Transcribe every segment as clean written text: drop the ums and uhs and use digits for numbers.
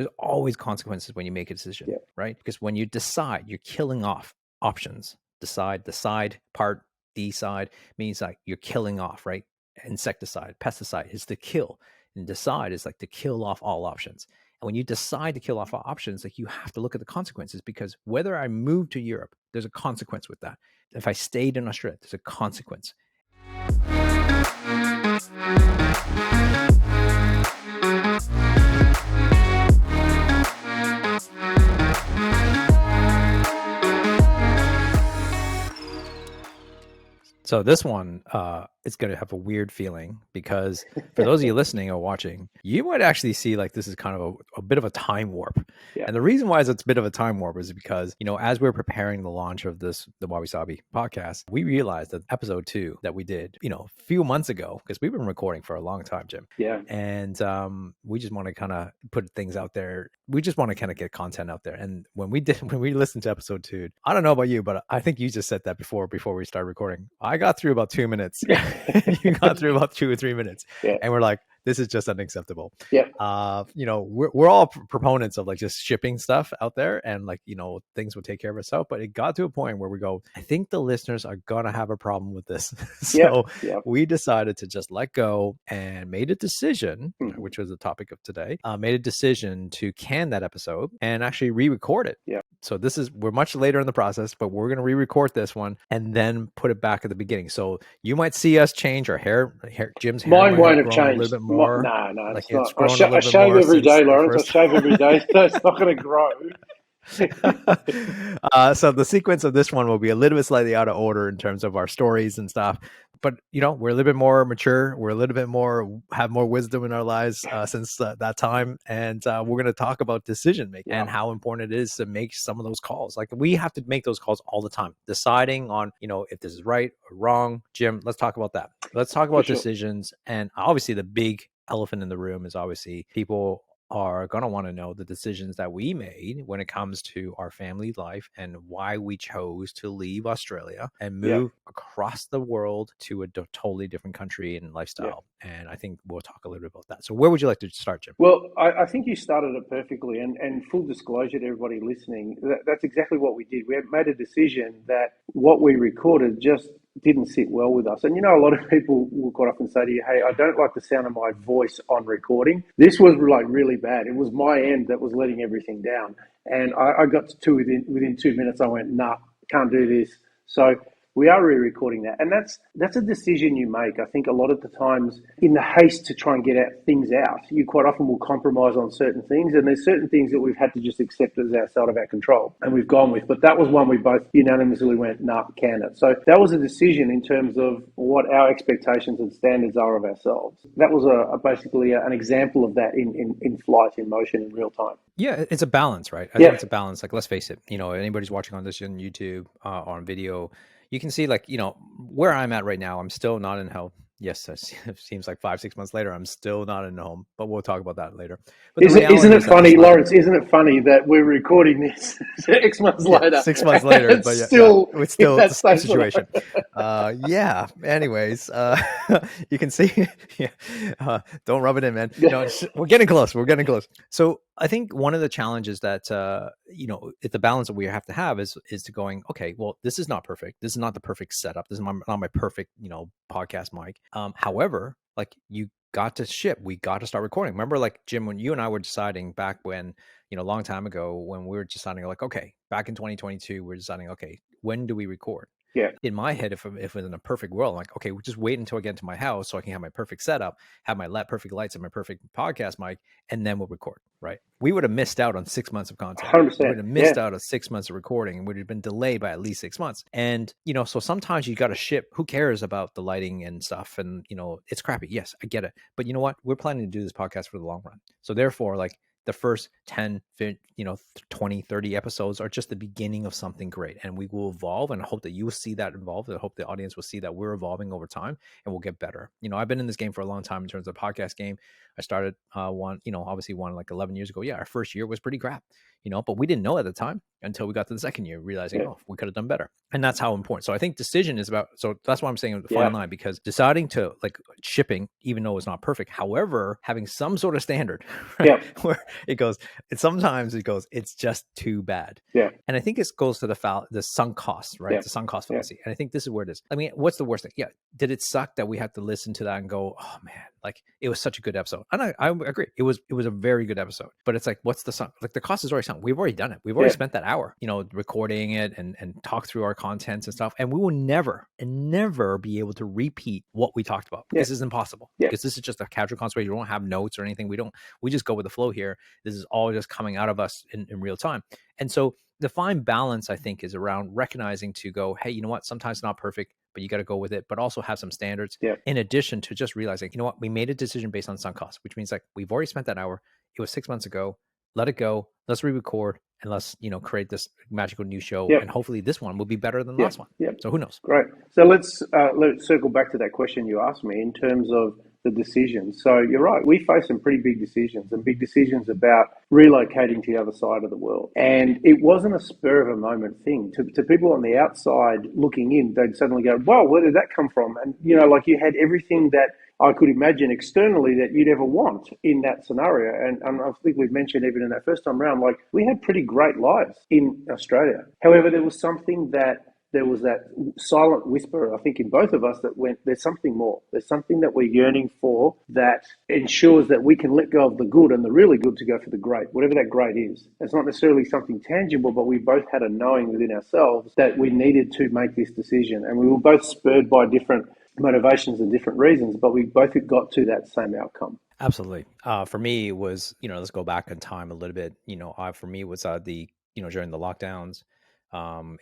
There's always consequences when you make a decision, right? Because when you decide, you're killing off options. Decide, part, decide means like you're killing off, right? Insecticide, pesticide is to kill, and decide is like to kill off all options. And when you decide to kill off all options, like you have to look at the consequences, because whether I move to Europe, there's a consequence with that. If I stayed in Australia, there's a consequence. So this one, it's going to have a weird feeling, because for those of you listening or watching, you might actually see like this is kind of a bit of a time warp. Yeah. And the reason why it's a bit of a time warp is because, as we're preparing the launch of the Wabi Sabi podcast, we realized that episode 2 that we did, a few months ago, because we've been recording for a long time, Jim. Yeah. And we just want to kind of put things out there. We just want to kind of get content out there. And when we listened to episode 2, I don't know about you, but I think you just said that before we started recording. I got through about 2 minutes. You got through about 2 or 3 minutes. Yeah. And we're like, this is just unacceptable. Yeah. We're all proponents of like just shipping stuff out there, and like, things will take care of itself. But it got to a point where we go, I think the listeners are going to have a problem with this. So we decided to just let go and made a decision, which was the topic of today, made a decision to can that episode and actually re-record it. Yeah. So we're much later in the process, but we're going to re-record this one and then put it back at the beginning. So you might see us change our hair. Jim's hair mine won't have changed changed a little bit more. No, like it's not. I shave every day, Laurence. I shave every day, so it's not going to grow. So the sequence of this one will be a little bit slightly out of order in terms of our stories and stuff, but we're a little bit more mature, we're a little bit more have more wisdom in our lives since that time, and we're going to talk about decision making and how important it is to make some of those calls. Like we have to make those calls all the time, deciding on if this is right or wrong. Jim, let's talk about that. Let's talk about decisions. And obviously the big elephant in the room is obviously people are going to want to know the decisions that we made when it comes to our family life and why we chose to leave Australia and move across the world to a totally different country and lifestyle. And I think we'll talk a little bit about that. So where would you like to start, Jim? Well, I think you started it perfectly, and full disclosure to everybody listening, that's exactly what we did. We had made a decision that what we recorded just didn't sit well with us. And a lot of people will quite often say to you, hey, I don't like the sound of my voice on recording. This was like really bad. It was my end that was letting everything down. And I got to within 2 minutes, I went, nah, can't do this. So we are re-recording that. And that's a decision you make. I think a lot of the times in the haste to try and get things out, you quite often will compromise on certain things. And there's certain things that we've had to just accept as outside of our control and we've gone with. But that was one we both unanimously went, nah, can it. So that was a decision in terms of what our expectations and standards are of ourselves. That was basically an example of that in flight, in motion, in real time. Yeah, it's a balance, right? I think it's a balance. Like, let's face it, anybody's watching on this on YouTube, on video, you can see like, where I'm at right now, I'm still not in health. Yes, it seems like 5-6 months later, I'm still not in home, but we'll talk about that later. But isn't it funny, Laurence? Isn't it funny that we're recording this 6 months later? 6 months later, but it's still the same situation. Anyways, you can see. Don't rub it in, man. We're getting close. So I think one of the challenges that it's the balance that we have to have is to going, okay, well, this is not perfect. This is not the perfect setup. This is not my perfect podcast mic. However, like you got to ship, we got to start recording. Remember, like Jim, when you and I were deciding back when, a long time ago, when we were deciding like, okay, back in 2022, we're deciding, okay, when do we record? Yeah. In my head, if it was in a perfect world, I'm like, okay, we'll just wait until I get into my house so I can have my perfect setup, have my perfect lights and my perfect podcast mic, and then we'll record, right? We would have missed out on 6 months of content. 100%. We would have missed out on 6 months of recording, and would have been delayed by at least 6 months. And, so sometimes you got to ship. Who cares about the lighting and stuff? And, it's crappy. Yes, I get it. But you know what? We're planning to do this podcast for the long run. So therefore, like, the first 10, 20, 30 episodes are just the beginning of something great. And we will evolve, and I hope that you will see that involved. I hope the audience will see that we're evolving over time and we'll get better. I've been in this game for a long time in terms of podcast game. I started one, obviously one like 11 years ago. Yeah, our first year was pretty crap, but we didn't know at the time until we got to the second year, realizing, oh, we could have done better. And that's how important. So I think decision is about, so that's why I'm saying the fine line, because deciding to like shipping, even though it's not perfect, however, having some sort of standard, right? Where it goes, sometimes it goes, it's just too bad. And I think it goes to the sunk cost, right? The sunk cost fallacy. And I think this is where it is. I mean, what's the worst thing? Yeah. Did it suck that we had to listen to that and go, oh man, like it was such a good episode? And I agree. It was a very good episode, but it's like, what's the sunk? Like the cost is already sunk. We've already done it. We've already spent that hour, recording it and talk through our contents and stuff. And we will never be able to repeat what we talked about. This is impossible because this is just a casual conversation. We don't have notes or anything. We just go with the flow here. This is all just coming out of us in real time. And so the fine balance, I think, is around recognizing to go, hey, you know what? Sometimes it's not perfect, but you got to go with it, but also have some standards in addition to just realizing, you know what? We made a decision based on sunk costs, which means like we've already spent that hour. It was 6 months ago. Let it go. Let's re-record and let's, create this magical new show. And hopefully this one will be better than the last one. So who knows? Great. So let's circle back to that question you asked me in terms of the decisions. So you're right. We face some pretty big decisions and big decisions about relocating to the other side of the world. And it wasn't a spur of a moment thing. To people on the outside looking in, they'd suddenly go, wow, where did that come from? And, like you had everything that I could imagine externally that you'd ever want in that scenario. And I think we've mentioned even in that first time around, like we had pretty great lives in Australia. However, there was that silent whisper, I think, in both of us that went, there's something more. There's something that we're yearning for that ensures that we can let go of the good and the really good to go for the great, whatever that great is. It's not necessarily something tangible, but we both had a knowing within ourselves that we needed to make this decision. And we were both spurred by different motivations and different reasons, but we both got to that same outcome. Absolutely. For me, it was, let's go back in time a little bit. For me, it was during the lockdowns.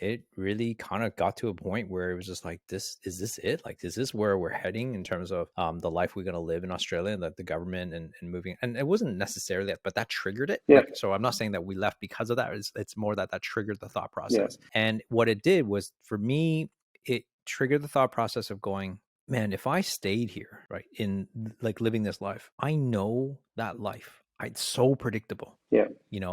It really kind of got to a point where it was just like, is this it? Like, is this where we're heading in terms of the life we're going to live in Australia and the government and moving? And it wasn't necessarily that, but that triggered it. Like, so I'm not saying that we left because of that. It's more that triggered the thought process. And what it did was, for me, it triggered the thought process of going, man, if I stayed here, right, in like living this life, I know that life. It's so predictable.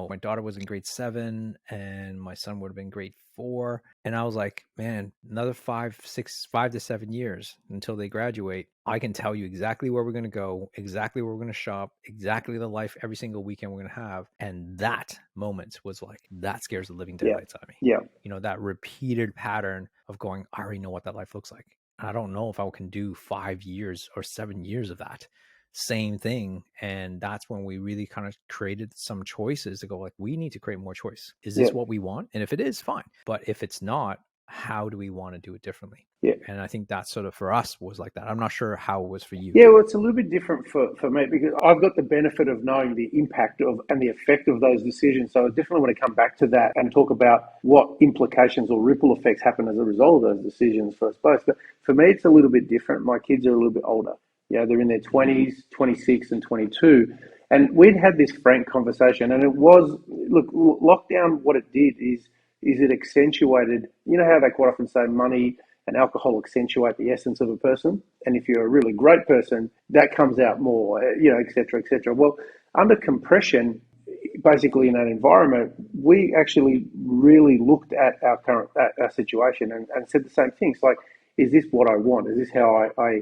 My daughter was in grade 7 and my son would have been grade 4. And I was like, man, another 5 to 7 years until they graduate. I can tell you exactly where we're going to go, exactly where we're going to shop, exactly the life every single weekend we're going to have. And that moment was like, that scares the living daylights out of me. That repeated pattern of going, I already know what that life looks like. I don't know if I can do 5 years or 7 years of that same thing. And that's when we really kind of created some choices to go like, we need to create more choice. Is this what we want? And if it is, fine. But if it's not, how do we want to do it differently? And I think that sort of for us was like that. I'm not sure how it was for you. Well, it's a little bit different for me because I've got the benefit of knowing the impact of and the effect of those decisions. So I definitely want to come back to that and talk about what implications or ripple effects happen as a result of those decisions for us both. But for me, it's a little bit different. My kids are a little bit older. They're in their 20s, 26 and 22. And we'd had this frank conversation. And it was, look, lockdown, what it did is it accentuated, how they quite often say money and alcohol accentuate the essence of a person. And if you're a really great person, that comes out more, et cetera, et cetera. Well, under compression, basically in that environment, we actually really looked at our current our situation and said the same things. Like, is this what I want? Is this how I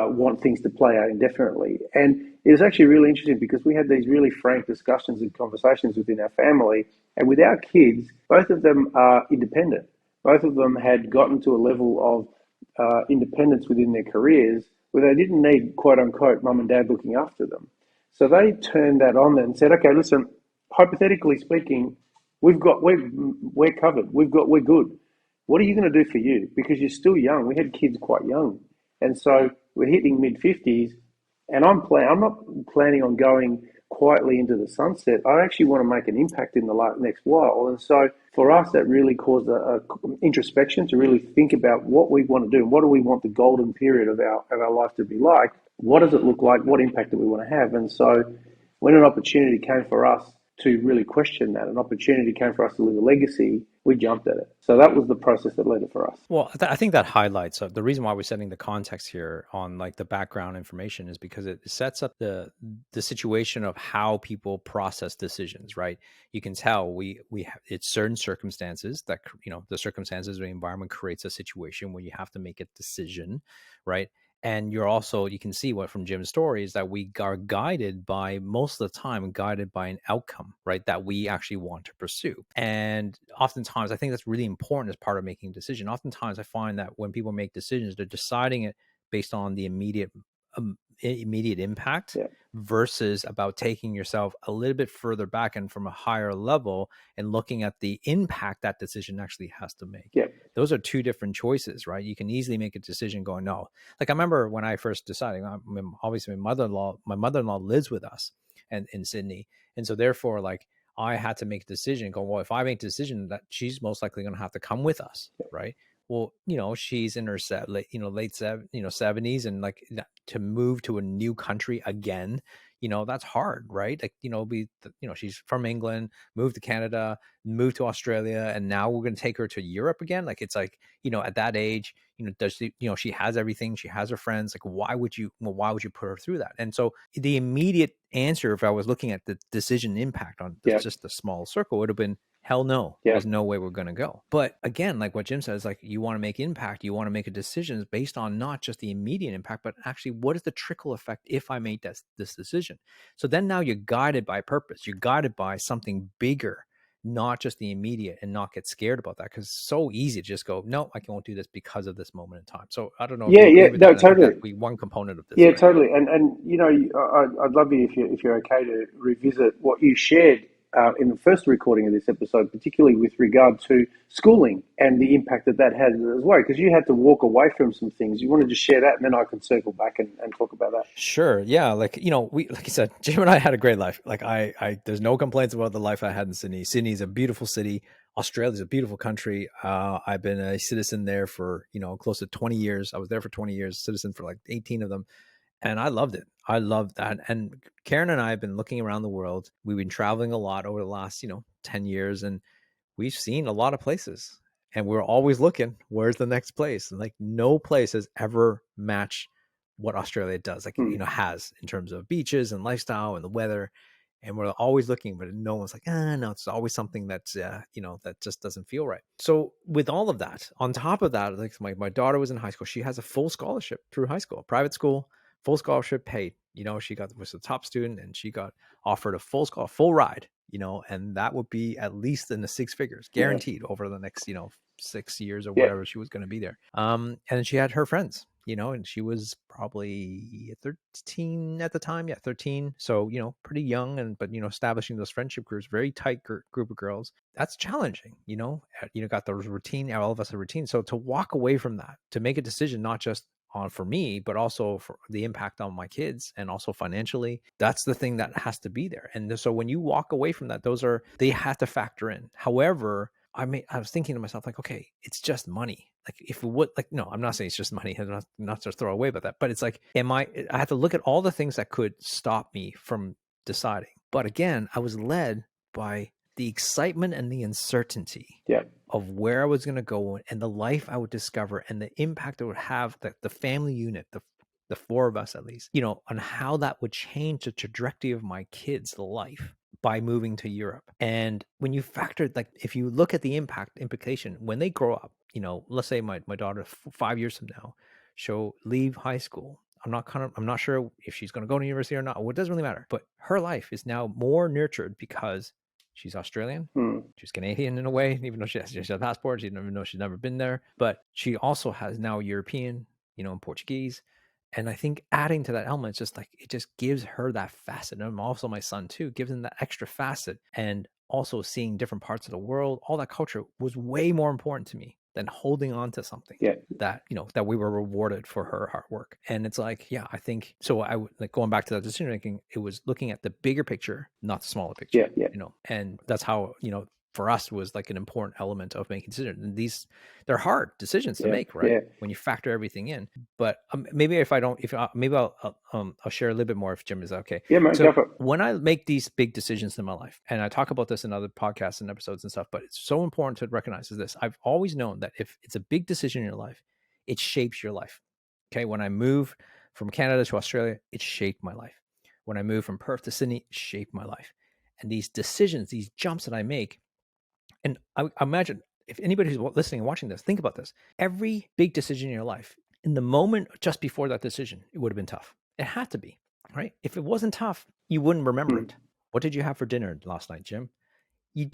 want things to play out indefinitely? And it was actually really interesting because we had these really frank discussions and conversations within our family. And with our kids, both of them are independent. Both of them had gotten to a level of independence within their careers where they didn't need, quote unquote, mum and dad looking after them. So they turned that on and said, okay, listen, hypothetically speaking, we're covered. We're good. What are you going to do for you? Because you're still young. We had kids quite young. And so we're hitting mid-50s, and I'm not planning on going quietly into the sunset. I actually want to make an impact in the next while. And so for us, that really caused a introspection to really think about what we want to do. What do we want the golden period of our life to be like? What does it look like? What impact do we want to have? And so when an opportunity came for us to really question that, an opportunity came for us to leave a legacy, We jumped at it. So that was the process that led it for us. Well, I think that highlights the reason why we're setting the context here on like the background information is because it sets up the situation of how people process decisions, right? You can tell we have it's certain circumstances that the circumstances of the environment creates a situation where you have to make a decision, right? And you can see what from Jim's story is that we are guided by most of the time guided by an outcome, right? That we actually want to pursue. And oftentimes I think that's really important as part of making a decision. Oftentimes I find that when people make decisions, they're deciding it based on the immediate impact Yeah. versus about taking yourself a little bit further back and from a higher level and looking at the impact that decision actually has to make. Yeah. Those are two different choices, right? You can easily make a decision going, no. Like I remember when I first decided, obviously my mother-in-law lives with us and in Sydney. And so therefore, like I had to make a decision go, well, if I make a decision that she's most likely going to have to come with us, right? Well, she's in her late 70s, and like to move to a new country again, that's hard, right? Like, she's from England, moved to Canada, moved to Australia, and now we're going to take her to Europe again. Like, it's like, at that age, does she, she has everything, she has her friends. Like, why would you put her through that? And so the immediate answer, if I was looking at the decision impact on just the small circle, would have been, hell no, there's no way we're going to go. But again, like what Jim says, like you want to make impact, you want to make a decision based on not just the immediate impact, but actually what is the trickle effect if I make this decision? So then now you're guided by purpose, you're guided by something bigger, not just the immediate, and not get scared about that, because it's so easy to just go, no, I won't do this because of this moment in time. So I don't know if you agree with that. Totally. I think that'd be one component of this. Yeah, right? totally. And I'd love you if you're okay to revisit what you shared in the first recording of this episode, particularly with regard to schooling and the impact that had as well, because you had to walk away from some things. You want to just share that, and then I can circle back and talk about that. Sure. Yeah. Like, like I said, Jim and I had a great life. Like there's no complaints about the life I had in Sydney. Sydney is a beautiful city. Australia's a beautiful country. I've been a citizen there for, close to 20 years. I was there for 20 years, citizen for like 18 of them. And I loved it. I loved that. And Karen and I have been looking around the world. We've been traveling a lot over the last, 10 years, and we've seen a lot of places, and we're always looking, where's the next place? And like no place has ever matched what Australia does, like, has in terms of beaches and lifestyle and the weather. And we're always looking, but no one's like, no, it's always something that's, that just doesn't feel right. So with all of that, on top of that, like my daughter was in high school. She has a full scholarship through high school, private school, full scholarship paid. She was a top student, and she got offered a full ride, and that would be at least in the six figures guaranteed over the next, 6 years or whatever she was going to be there. And she had her friends, and she was probably 13 at the time. Yeah, 13. So, pretty young, but, establishing those friendship groups, very tight group of girls. That's challenging, got the routine, all of us a routine. So to walk away from that, to make a decision, not just for me, but also for the impact on my kids and also financially, that's the thing that has to be there. And so when you walk away from that, they have to factor in. However, I was thinking to myself, like, okay, it's just money. Like if it would, like, no, I'm not saying it's just money. I'm not to throw away about that, but it's like, I have to look at all the things that could stop me from deciding. But again, I was led by the excitement and the uncertainty of where I was going to go and the life I would discover and the impact it would have, the family unit, the four of us at least, on how that would change the trajectory of my kids' life by moving to Europe. And when you factor, like, if you look at the implication when they grow up, let's say my daughter 5 years from now, she'll leave high school. I'm not sure if she's going to go to university or not. Well, it doesn't really matter. But her life is now more nurtured because she's Australian. She's Canadian in a way, even though she has a passport. Even though she's never been there. But she also has now European, and Portuguese. And I think adding to that element, it's just like, it just gives her that facet. And also my son too, gives him that extra facet. And also seeing different parts of the world, all that culture was way more important to me than holding on to something that, that we were rewarded for her hard work. And it's like, I think, so I would, like, going back to that decision making, it was looking at the bigger picture, not the smaller picture, and that's how, for us was like an important element of making decisions. And they're hard decisions to Yeah. make, right? Yeah. When you factor everything in. But maybe if I don't, maybe I'll share a little bit more if Jim is okay. Yeah, mate, go So for it. when I make these big decisions in my life, and I talk about this in other podcasts and episodes and stuff, but it's so important to recognize is this: I've always known that if it's a big decision in your life, it shapes your life. Okay, when I moved from Canada to Australia, it shaped my life. When I moved from Perth to Sydney, it shaped my life. And these decisions, these jumps that I make, and I imagine if anybody who's listening and watching this, think about this. Every big decision in your life, in the moment just before that decision, it would have been tough. It had to be, right? If it wasn't tough, you wouldn't remember it. What did you have for dinner last night, Jim? You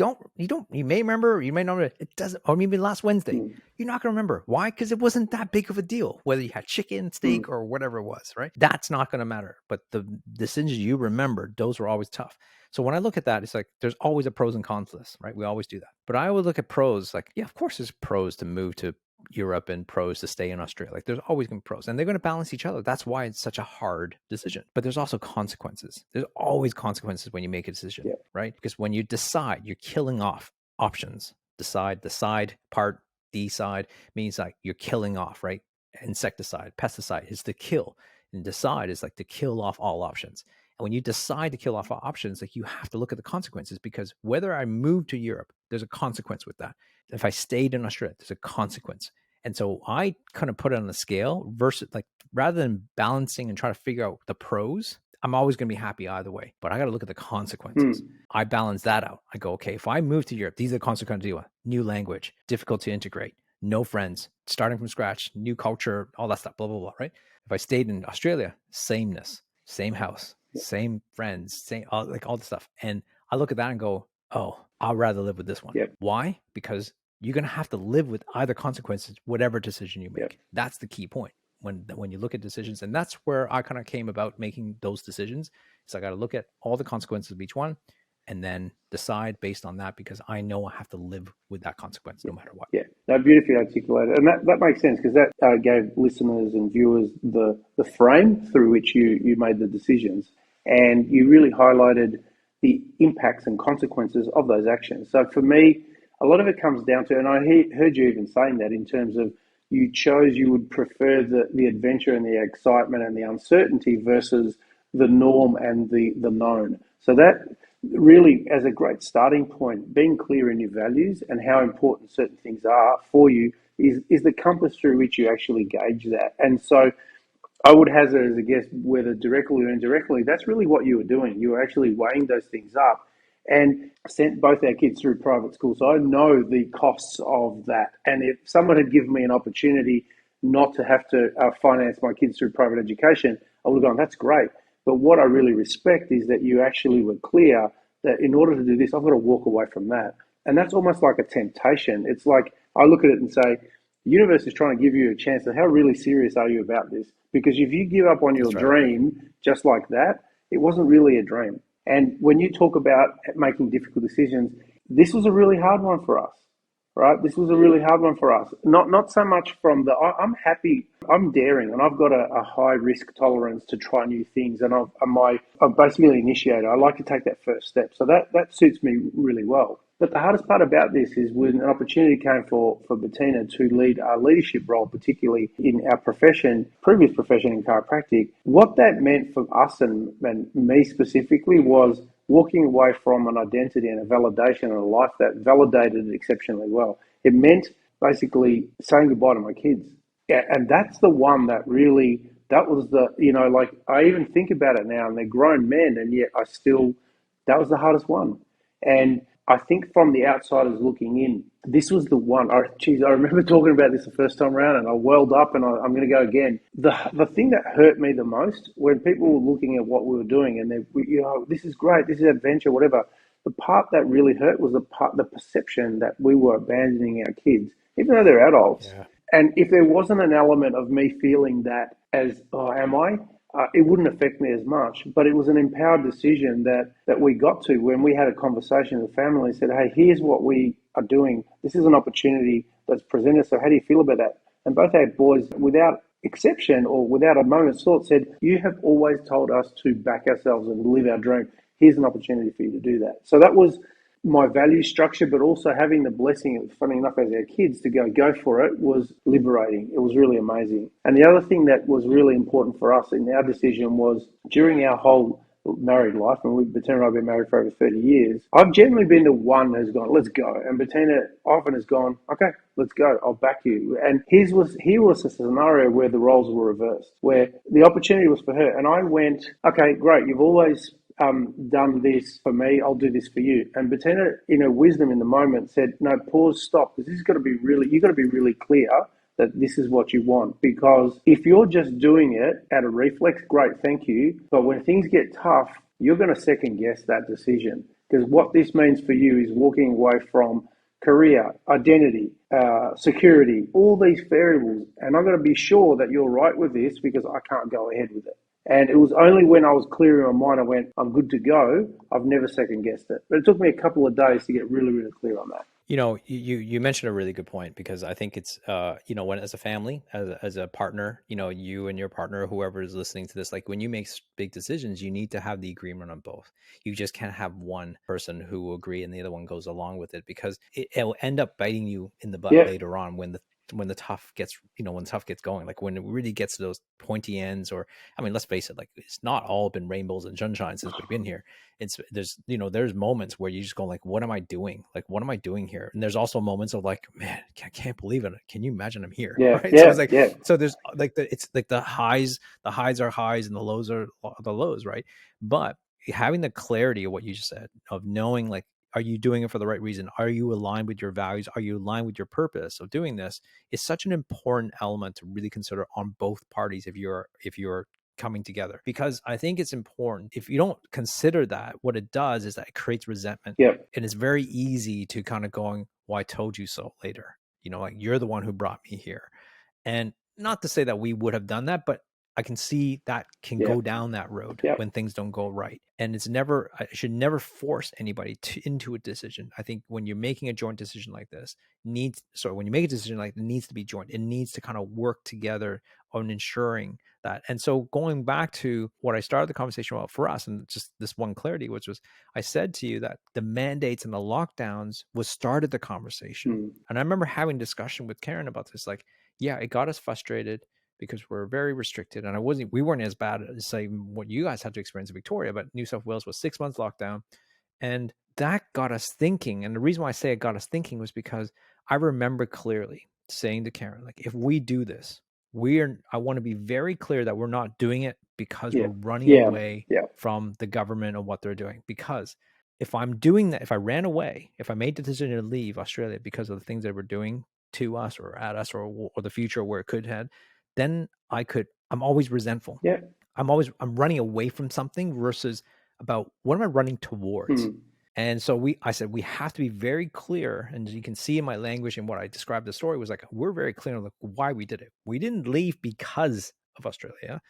may remember, you may not remember. It doesn't, or maybe last Wednesday. You're not going to remember. Why? Because it wasn't that big of a deal, whether you had chicken, steak, or whatever it was, right? That's not going to matter. But the decisions you remembered, those were always tough. So when I look at that, it's like there's always a pros and cons list, right? We always do that. But I would look at pros like, yeah, of course there's pros to move to Europe and pros to stay in Australia. Like there's always going to be pros, and they're going to balance each other. That's why it's such a hard decision. But there's also consequences. There's always consequences when you make a decision, right? Because when you decide, you're killing off options. Decide, the side part, the side means like you're killing off, right? Insecticide, pesticide is to kill, and decide is like to kill off all options. And when you decide to kill off all options, like you have to look at the consequences, because whether I move to Europe, there's a consequence with that. If I stayed in Australia, there's a consequence. And so I kind of put it on the scale versus like rather than balancing and trying to figure out the pros, I'm always going to be happy either way, but I got to look at the consequences. I balance that out. I go, okay, if I move to Europe, these are the consequences. New language, difficult to integrate, no friends, starting from scratch, new culture, all that stuff, blah, blah, blah, right? If I stayed in Australia, sameness, same house, same friends, same, all the stuff. And I look at that and go, oh, I'd rather live with this one. Why? Because you're going to have to live with either consequences, whatever decision you make. That's the key point when you look at decisions. And that's where I kind of came about making those decisions. So I got to look at all the consequences of each one and then decide based on that, because I know I have to live with that consequence no matter what. Yeah, no, beautifully articulated. And that makes sense, because that gave listeners and viewers the frame through which you made the decisions. And you really highlighted the impacts and consequences of those actions. So for me, a lot of it comes down to, and I heard you even saying that in terms of you would prefer the adventure and the excitement and the uncertainty versus the norm and the known. So that really, as a great starting point, being clear in your values and how important certain things are for you is the compass through which you actually gauge that. And so I would hazard as a guess, whether directly or indirectly, that's really what you were doing. You were actually weighing those things up, and sent both our kids through private school. So I know the costs of that. And if someone had given me an opportunity not to have to finance my kids through private education, I would have gone, that's great. But what I really respect is that you actually were clear that in order to do this, I've got to walk away from that. And that's almost like a temptation. It's like, I look at it and say, the universe is trying to give you a chance of how really serious are you about this? Because if you give up on your dream just like that, it wasn't really a dream. And when you talk about making difficult decisions, this was a really hard one for us, right? This was a really hard one for us. Not so much from I'm happy, I'm daring, and I've got a high risk tolerance to try new things. And I'm basically an initiator. I like to take that first step. So that suits me really well. But the hardest part about this is when an opportunity came for Bettina to lead our leadership role, particularly in our profession, previous profession in chiropractic, what that meant for us and me specifically was walking away from an identity and a validation and a life that validated it exceptionally well. It meant basically saying goodbye to my kids. Yeah, and that's the one that really, that was like I even think about it now, and they're grown men, and yet that was the hardest one. And I think from the outsiders looking in, this was the one. I remember talking about this the first time around, and I welled up, and I'm going to go again. The thing that hurt me the most, when people were looking at what we were doing, and this is great, this is adventure, whatever. The part that really hurt was the perception that we were abandoning our kids, even though they're adults. Yeah. And if there wasn't an element of me feeling that as, oh, am I? It wouldn't affect me as much, but it was an empowered decision that we got to when we had a conversation with the family and said, hey, here's what we are doing. This is an opportunity that's presented. So how do you feel about that? And both our boys, without exception or without a moment's thought, said, you have always told us to back ourselves and live our dream. Here's an opportunity for you to do that. So that was my value structure, but also having the blessing, funny enough, as our kids to go for it was liberating. It was really amazing. And the other thing that was really important for us in our decision was during our whole married life, and Bettina and I have been married for over 30 years, I've generally been the one who's gone, let's go. And Bettina often has gone, okay, let's go, I'll back you. And here was a scenario where the roles were reversed, where the opportunity was for her. And I went, okay, great, you've always done this for me, I'll do this for you. And Bettina, in her wisdom in the moment, said, no, pause, stop, because this has got to be really, you've got to be really clear that this is what you want. Because if you're just doing it out of reflex, great, thank you. But when things get tough, you're going to second guess that decision. Because what this means for you is walking away from career, identity, security, all these variables. And I'm going to be sure that you're right with this because I can't go ahead with it. And it was only when I was clear in my mind, I went, I'm good to go. I've never second guessed it. But it took me a couple of days to get really, really clear on that. You mentioned a really good point, because I think it's when as a family, as a partner, you and your partner, whoever is listening to this, like when you make big decisions, you need to have the agreement on both. You just can't have one person who will agree and the other one goes along with it, because it'll end up biting you in the butt later on when the tough gets going, like when it really gets to those pointy ends. Or I mean, let's face it, like it's not all been rainbows and sunshine since we've been here. There's moments where you just go like, what am I doing? Like, what am I doing here? And there's also moments of like, man, I can't believe it. Can you imagine I'm here? Right. So it's like, so there's like it's like the highs are highs and the lows are the lows. Right. But having the clarity of what you just said, of knowing like, are you doing it for the right reason? Are you aligned with your values? Are you aligned with your purpose of doing this? Is such an important element to really consider on both parties if you're coming together. Because I think it's important. If you don't consider that, what it does is that it creates resentment. And it's very easy to kind of going, well, I told you so later. Like you're the one who brought me here. And not to say that we would have done that, but I can see that can go down that road when things don't go right. And I should never force anybody into a decision. I think when you're making a joint decision like this, when you make a decision like it needs to be joint. It needs to kind of work together on ensuring that. And so going back to what I started the conversation about for us, and just this one clarity, which was, I said to you that the mandates and the lockdowns started the conversation. And I remember having a discussion with Karen about this, like, yeah, it got us frustrated because we're very restricted. And we weren't as bad as say what you guys had to experience in Victoria, but New South Wales was 6 months lockdown. And that got us thinking. And the reason why I say it got us thinking was because I remember clearly saying to Karen, like, if we do this, I want to be very clear that we're not doing it because we're running away from the government and what they're doing. Because if I'm doing that, if I ran away, if I made the decision to leave Australia because of the things they were doing to us or at us or the future where it could head, then I'm always resentful. I'm running away from something versus about what am I running towards? And so I said, we have to be very clear. And you can see in my language and what I described the story was like, we're very clear on why we did it. We didn't leave because of Australia.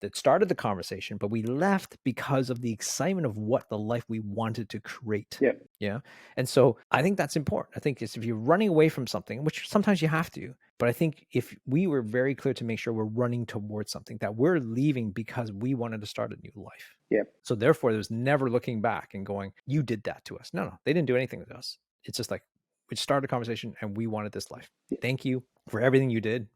That started the conversation, but we left because of the excitement of what the life we wanted to create. Yeah. And so I think that's important. I think if you're running away from something, which sometimes you have to, but I think if we were very clear to make sure we're running towards something, that we're leaving because we wanted to start a new life. So therefore there's never looking back and going, you did that to us. No, they didn't do anything to us. It's just like, we started a conversation and we wanted this life. Thank you for everything you did,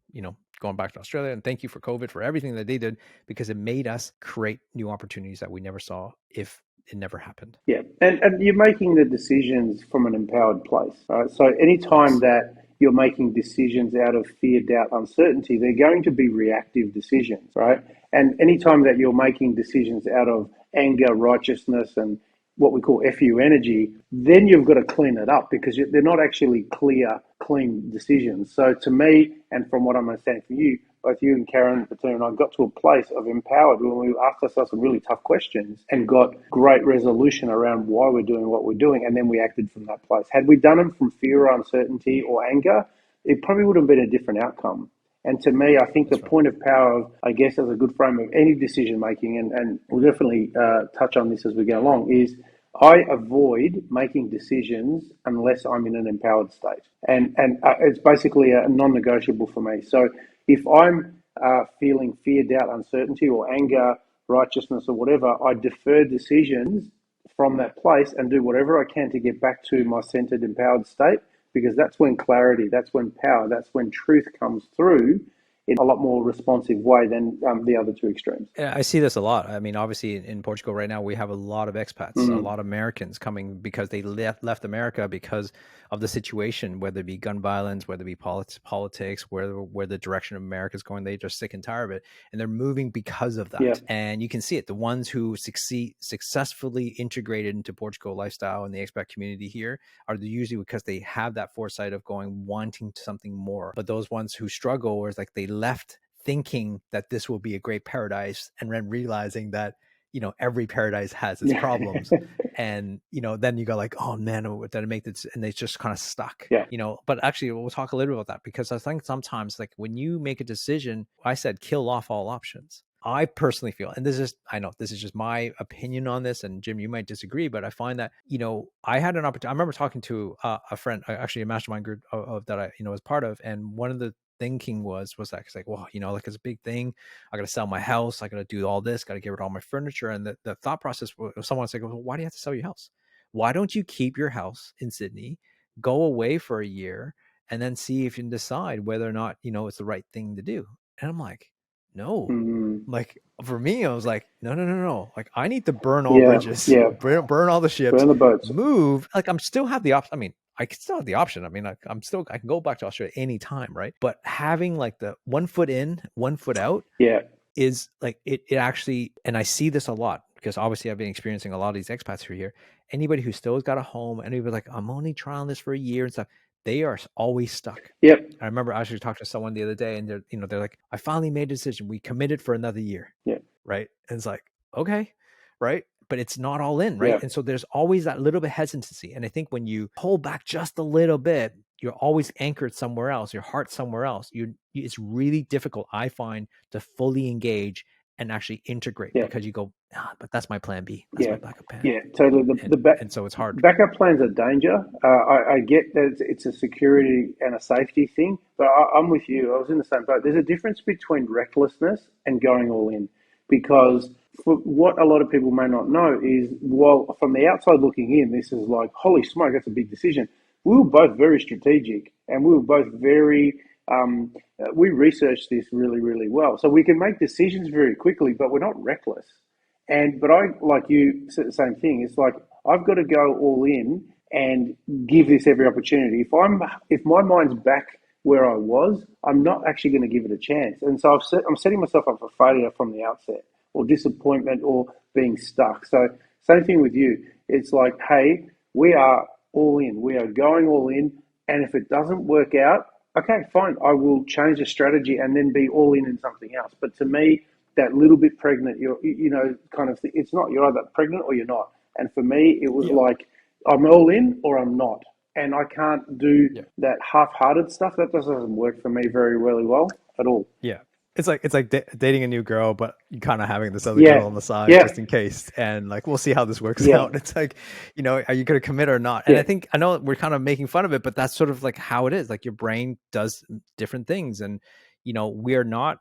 going back to Australia, and thank you for COVID, for everything that they did, because it made us create new opportunities that we never saw if it never happened. And you're making the decisions from an empowered place, right? So anytime that you're making decisions out of fear, doubt, uncertainty, they're going to be reactive decisions, right? And anytime that you're making decisions out of anger, righteousness, and what we call FU energy, then you've got to clean it up because they're not actually clean decisions. So to me, and from what I'm understanding from you, both you and Karen, Bettina and I got to a place of empowered when we asked ourselves some really tough questions and got great resolution around why we're doing what we're doing. And then we acted from that place. Had we done them from fear or uncertainty or anger, it probably would have been a different outcome. And to me, I think the point of power of, I guess, as a good frame of any decision making, and we'll definitely touch on this as we go along, is I avoid making decisions unless I'm in an empowered state. And it's basically a non-negotiable for me. So if I'm feeling fear, doubt, uncertainty, or anger, righteousness, or whatever, I defer decisions from that place and do whatever I can to get back to my centered, empowered state, because that's when clarity, that's when power, that's when truth comes through in a lot more responsive way than the other two extremes. Yeah, I see this a lot. I mean, obviously in Portugal right now, we have a lot of expats, a lot of Americans coming because they left America because of the situation, whether it be gun violence, whether it be politics, where the direction of America is going. They're just sick and tired of it, and they're moving because of Yeah, that. And you can see it. The ones who successfully integrated into Portugal lifestyle and the expat community here are usually because they have that foresight of wanting something more. But those ones who struggle, or is like they left thinking that this will be a great paradise and then realizing that every paradise has its yeah, problems, and then you go like, oh man, did I make this? And they just kind of stuck. yeah, But actually we'll talk a little bit about that, because I think sometimes, like, when you make a decision, I said kill off all options. I personally feel, and I know this is just my opinion on this, and Jim, you might disagree, but I find that, I had an opportunity. I remember talking to a friend, actually a mastermind group of that I, was part of. And one of the thinking was that it's like, well, like, it's a big thing. I got to sell my house. I got to do all this, got to get rid of all my furniture. And the thought process was, someone's like, well, why do you have to sell your house? Why don't you keep your house in Sydney, go away for a year, and then see if you can decide whether or not, it's the right thing to do? And I'm like, no. mm, Like, for me, I was like, no, no, no, no. Like, I need to burn all yeah, bridges, yeah. burn all the ships, Burn the boats. move. Like, I'm still have the option. I mean, I can still have the option. I mean, I can go back to Australia anytime, right? But having like the 1 foot in, 1 foot out Yeah, is like, it actually, and I see this a lot because obviously I've been experiencing a lot of these expats who are here. Anybody who still has got a home, anybody like, I'm only trying this for a year and stuff, they are always stuck. yep, I remember I actually talked to someone the other day, and they're like, I finally made a decision. We committed for another year. yeah, Right. And it's like, okay. Right. But it's not all in. Right. yeah, And so there's always that little bit hesitancy. And I think when you pull back just a little bit, you're always anchored somewhere else, your heart somewhere else. It's really difficult, I find, to fully engage and actually integrate, yeah. because you go, but that's my plan B. That's Yeah, my backup plan. yeah, totally. And so it's hard. Backup plans are danger. I get that it's a security and a safety thing, but I'm with you. I was in the same boat. There's a difference between recklessness and going all in, because for what a lot of people may not know is, while from the outside looking in, this is like, holy smoke, that's a big decision. We were both very strategic, and we were both very we researched this really, really well. So we can make decisions very quickly, but we're not reckless. But I, like you, same thing. It's like, I've got to go all in and give this every opportunity. If my mind's back where I was, I'm not actually going to give it a chance. And so I'm setting myself up for failure from the outset, or disappointment, or being stuck. So same thing with you. It's like, hey, we are all in. We are going all in. And if it doesn't work out, okay, fine. I will change the strategy and then be all in something else. But to me, that little bit pregnant, kind of thing, it's not, you're either pregnant or you're not. And for me, it was Yeah. like, I'm all in or I'm not. And I can't do Yeah. that half-hearted stuff. That doesn't work for me very, really well at all. Yeah. It's like dating a new girl, but you kind of having this other Yeah, girl on the side yeah, just in case. And like, we'll see how this works yeah, out. It's like, are you going to commit or not? And yeah, I know we're kind of making fun of it, but that's sort of like how it is. Like, your brain does different things. And, we're not,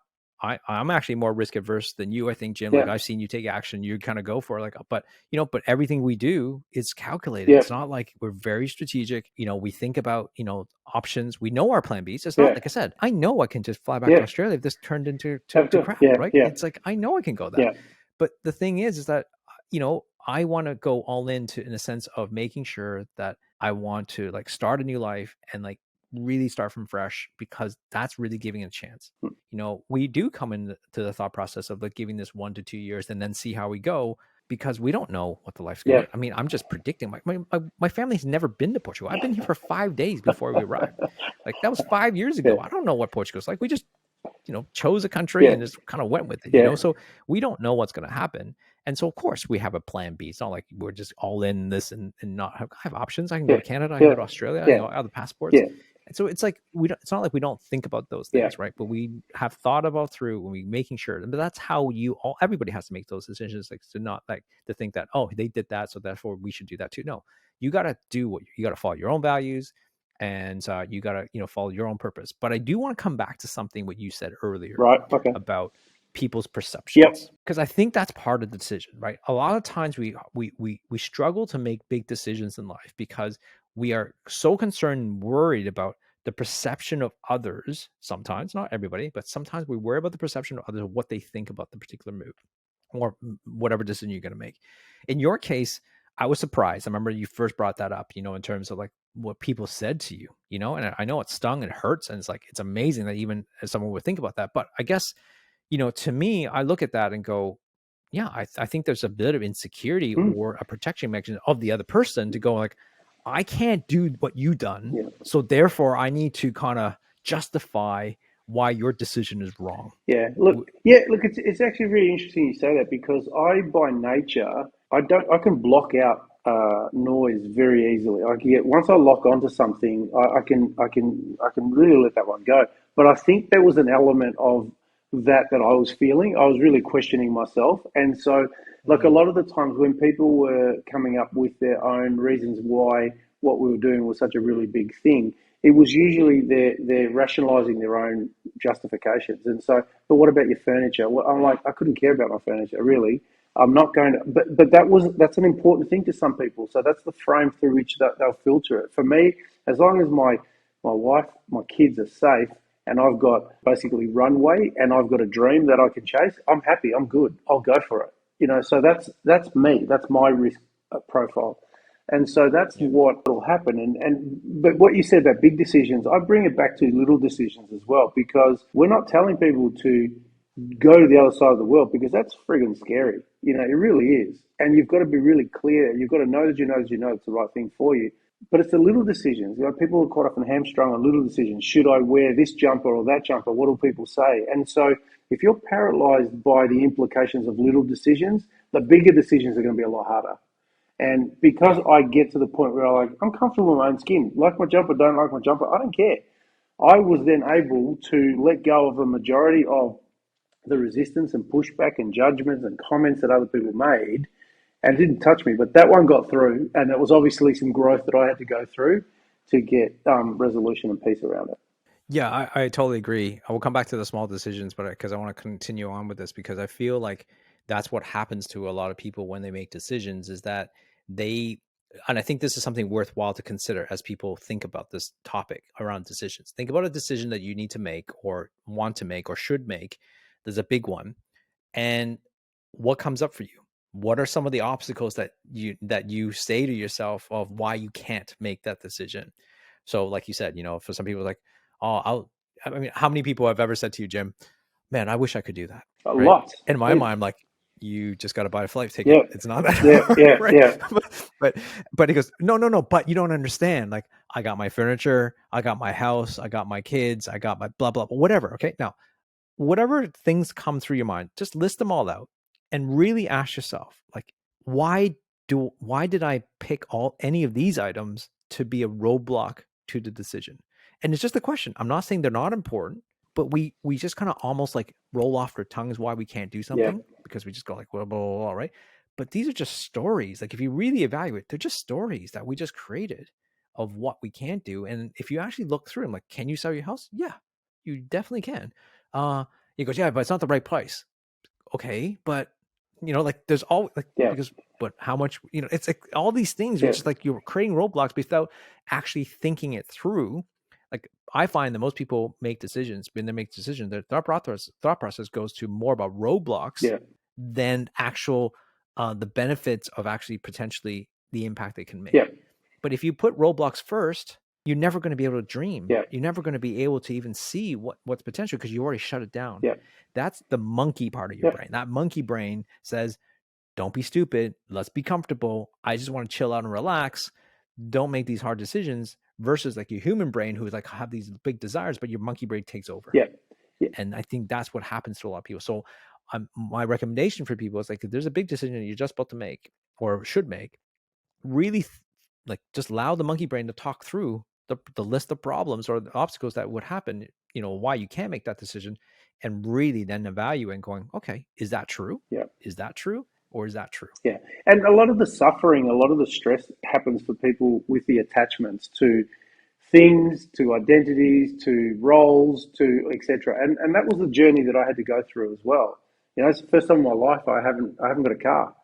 I'm actually more risk adverse than you, I think, Jim. Like, yeah, I've seen you take action, you kind of go for it, like, but everything we do is calculated. yeah, It's not like, we're very strategic. We think about, options. We know our plan Bs. It's not yeah, like I said, I know I can just fly back to yeah. Australia if this turned into Have to to, crap, yeah, right? yeah, It's like, I know I can go that. yeah, But the thing is that, I want to go all into, in a sense of making sure that I want to, like, start a new life and, like, really start from fresh, because that's really giving it a chance. We do come into the thought process of, like, giving this 1 to 2 years and then see how we go, because we don't know what the life's going yeah, to be. I mean, I'm just predicting. My family's never been to Portugal. I've been here for 5 days before we arrived. Like, that was 5 years yeah, ago. I don't know what Portugal's like. We just, chose a country yeah, and just kind of went with it, yeah, so we don't know what's going to happen. And so, of course, we have a plan B. It's not like we're just all in this and not have, I have options. I can go yeah, to Canada, I can yeah, go to Australia, I can yeah, go other passports. yeah, And so it's like, it's not like we don't think about those yeah, things, right? But we have thought about through when we making sure. But that's how everybody has to make those decisions, like, to not, like, to think that, oh, they did that, so therefore we should do that too. No, you got to do what you got to follow your own values, and you got to, follow your own purpose. But I do want to come back to something what you said earlier right, okay, about people's Yep. perceptions, because I think that's part of the decision, right? A lot of times we struggle to make big decisions in life because we are so concerned and worried about the perception of others. Sometimes, not everybody, but sometimes we worry about the perception of others, what they think about the particular move or whatever decision you're going to make. In your case, I was surprised. I remember you first brought that up, in terms of like what people said to you, and I know it stung and it hurts. And it's like, it's amazing that even as someone would think about that. But I guess, to me, I look at that and go, yeah, I think there's a bit of insecurity Mm. or a protection mechanism of the other person to go like, I can't do what you done. Yeah. So therefore I need to kind of justify why your decision is wrong. Yeah, look. It's actually really interesting you say that because I, by nature, I can block out noise very easily. I can get once I lock onto something, I can really let that one go. But I think there was an element of that I was feeling. I was really questioning myself, and so like a Mm, lot of the times when people were coming up with their own reasons why what we were doing was such a really big thing, it was usually they're rationalising their own justifications. And so, but what about your furniture? Well, I'm like, I couldn't care about my furniture, really. I'm not going to, but that's an important thing to some people. So that's the frame through which they'll filter it. For me, as long as my wife, my kids are safe, and I've got basically runway, and I've got a dream that I can chase, I'm happy. I'm good. I'll go for it. So that's me. That's my risk profile. And so that's yeah. what will happen. But what you said about big decisions, I bring it back to little decisions as well, because we're not telling people to go to the other side of the world because that's friggin' scary. It really is. And you've got to be really clear. You've got to know that you know that you know it's the right thing for you. But it's the little decisions. People are quite often hamstrung on little decisions. Should I wear this jumper or that jumper? What do people say? And so if you're paralyzed by the implications of little decisions, the bigger decisions are going to be a lot harder. And because Yeah. I get to the point where I'm comfortable in my own skin, like my jumper, don't like my jumper, I don't care. I was then able to let go of a majority of the resistance and pushback and judgments and comments that other people made, and it didn't touch me. But that one got through, and it was obviously some growth that I had to go through to get resolution and peace around it. Yeah, I totally agree. I will come back to the small decisions, but because I want to continue on with this, because I feel like that's what happens to a lot of people when they make decisions is that they, and I think this is something worthwhile to consider as people think about this topic around decisions. Think about a decision that you need to make or want to make or should make. There's a big one. And what comes up for you? What are some of the obstacles that you say to yourself of why you can't make that decision? So like you said, for some people like, oh, I mean, how many people have ever said to you, Jim, man, I wish I could do that. A Right. lot. In my Yeah, mind, I'm like, you just got to buy a flight ticket. yeah, It's not that yeah, hard. yeah, Right. yeah, But, but he goes, no, but you don't understand. Like I got my furniture, I got my house, I got my kids, I got my blah, blah, blah, whatever. Okay. Now, whatever things come through your mind, just list them all out and really ask yourself, like, why did I pick any of these items to be a roadblock to the decision? And it's just a question. I'm not saying they're not important, but we just kind of almost like roll off our tongues why we can't do yeah, something because we just go like, well, blah, blah, blah, right? But these are just stories. Like if you really evaluate, they're just stories that we just created of what we can't do. And if you actually look through them, like, can you sell your house? Yeah, you definitely can. uh, he goes, yeah, but it's not the right price. Okay, but like there's all like yeah, because but how much it's like all these things are yeah, just like you're creating roadblocks without actually thinking it through. Like I find that most people make decisions when they make decisions, their thought process goes to more about roadblocks yeah, than actual the benefits of actually potentially the impact they can yeah, make. But if you put roadblocks first, you're never going to be able to dream. yeah, You're never going to be able to even see what's potential because you already shut it down. yeah, That's the monkey part of your yeah, brain. That monkey brain says, don't be stupid. Let's be comfortable. I just want to chill out and relax. Don't make these hard decisions versus like your human brain who's like have these big desires, but your monkey brain takes over. yeah, yeah, And I think that's what happens to a lot of people. So my recommendation for people is like, if there's a big decision that you're just about to make or should make, really like just allow the monkey brain to talk through the list of problems or the obstacles that would happen, why you can't make that decision, and really then evaluate going, okay, is that true? yeah. Is that true? Or is that true? Yeah, and a lot of the suffering, a lot of the stress happens for people with the attachments to things, to identities, to roles, to etc. And that was the journey that I had to go through as well. You know, it's the first time in my life I haven't got a car.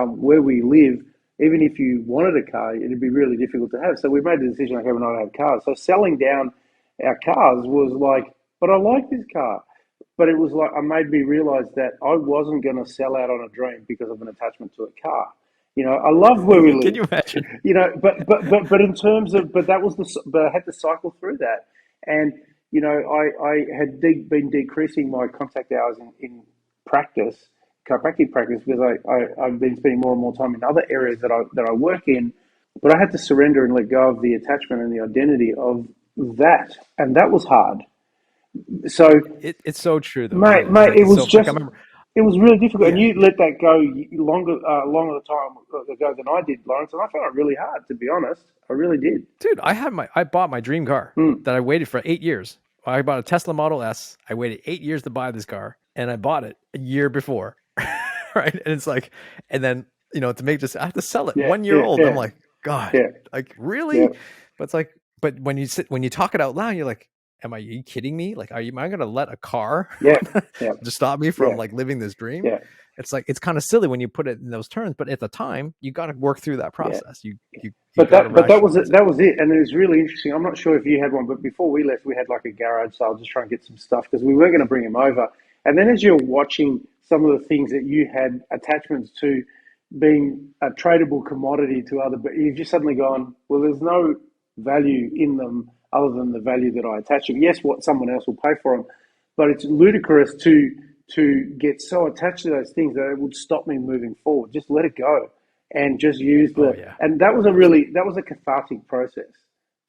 Where we live, even if you wanted a car, it'd be really difficult to have. So we made the decision, okay, we're not have cars. So selling down our cars was like, but I like this car. But it was like, it made me realize that I wasn't going to sell out on a dream because of an attachment to a car. You know, I love where we Can live. you imagine? You know, but in terms of, but that was but I had to cycle through that, and you know, I had been decreasing my contact hours in practice, chiropractic practice, because I've been spending more and more time in other areas that I work in, but I had to surrender and let go of the attachment and the identity of that, and that was hard. So, It's so true though, isn't mate, it? It's mate, like, so like I remember, it was really difficult, and yeah, you let that go longer the time ago than I did, Lawrence, and I found it really hard, to be honest. I really did. dude, I bought my dream car Mm, that I waited for 8 years. I bought a Tesla Model S. I waited 8 years to buy this car, and I bought it a year before, right? And it's like, and then to make this, I have to sell it yeah, 1 year yeah, old. I'm yeah, like, God, yeah, like yeah, really? But it's like, but when you talk it out loud, you're like, are you kidding me? Like, am I gonna let a car yeah, yeah, to stop me from yeah, like living this dream? yeah. It's like, it's kind of silly when you put it in those terms, but at the time, you got to work through that Yeah. process. You got to But that was rationalize it. it. That was it, and it was really interesting. I'm not sure if you had one, but before we left, we had like a garage sale, just trying to get some stuff because we were going to bring him over. And then as you're watching some of the things that you had attachments to being a tradable commodity to other, but you've just suddenly gone, well, there's no value in them other than the value that I attach them. Yes, what someone else will pay for them, but it's ludicrous to get so attached to those things that it would stop me moving forward. Just let it go and just use Oh the, yeah, and that was a absolutely. really, that was a cathartic process